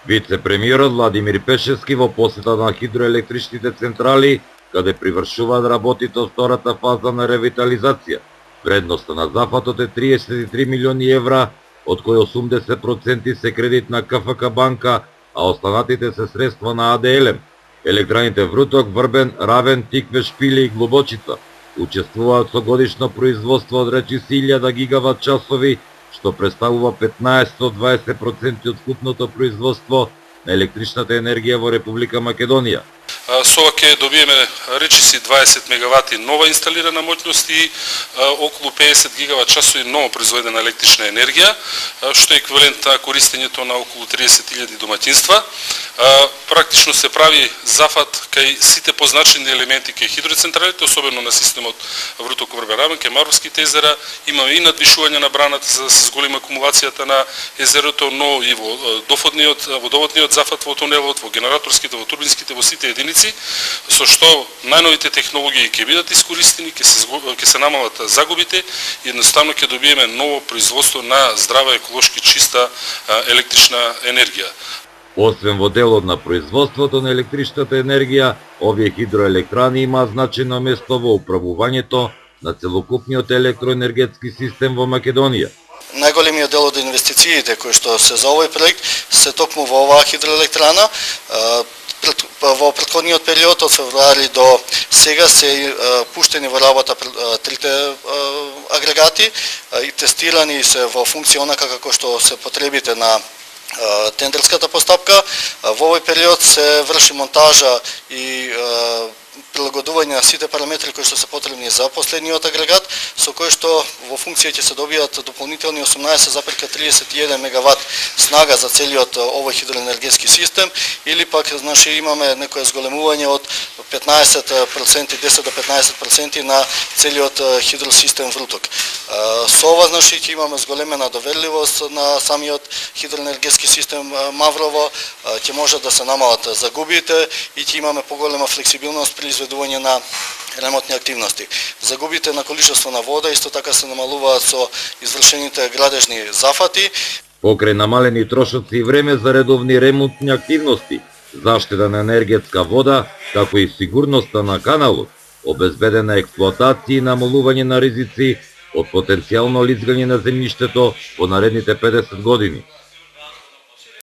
Вице-премиерот Владимир Пешевски во посета на хидроелектричните централи, каде привршуваат работите од втората фаза на ревитализација. Вредноста на зафатот е 33 милиони евра, од кои 80% се кредит на КФК банка, а останатите се средства на АДЛМ. Електраните Вруток, Врбен, Равен, Тикве, Шпиле и Глубочица учествуваат со годишно производство од речиси 1000 гигават часови, што представува 15-20% од вкупното производство на електричната енергија во Република Македонија. Со ова ќе добиеме речиси 20 мегавати нова инсталирана моќност и околу 50 гигават часови ново произведена електрична енергија, што е еквивалент на користењето на околу 30.000 домаќинства. Практично се прави зафат кај сите позначени елементи кај хидроцентралите, особено на системот Вруток, Врбен, Равен, кај Марвските езера. Имаме и надвишување на браната за да се зголеми акумулацијата на езерото, но и во водоводниот зафат во тунелот, во генераторските, во турбинските, во сите единици, со што најновите технологии ќе бидат искористени, ќе се намалат загубите и едноставно ќе добиеме ново производство на здрава, еколошки чиста електрична енергија. Освен во делот на производството на електричната енергија, овие хидроелектрани имаат значајно место во управувањето на целокупниот електроенергетски систем во Македонија. Најголемиот дел од инвестициите кои што се за овој проект се токму во оваа хидроелектрана. Во претходниот период од февруари до сега се пуштени во работа трите агрегати и тестирани се во функција онака како што се потребите на тендерската постапка. Во овој период се врши монтажа и прилагодување на сите параметри кои што се потребни за последниот агрегат, со кој што во функција ќе се добијат дополнителни 18,31 мегават снага за целиот овој хидроенергетски систем, или пак имаме некое зголемување од 15%, 10 до 15% на целиот хидросистем Вруток. Со ова ќе имаме зголемена доверливост на самиот хидроенергетски систем Маврово, ќе може да се намалат загубите и ќе имаме поголема флексибилност при изведување на ремонтни активности. Загубите на количество на вода исто така се намалуваат со извршените градежни зафати. Покрај намалени трошоци и време за редовни ремонтни активности, заштита на енергетска вода, како и сигурноста на каналот, обезбедена експлоатација и намалување на ризици од потенцијално лизгање на земјиштето во наредните 50 години.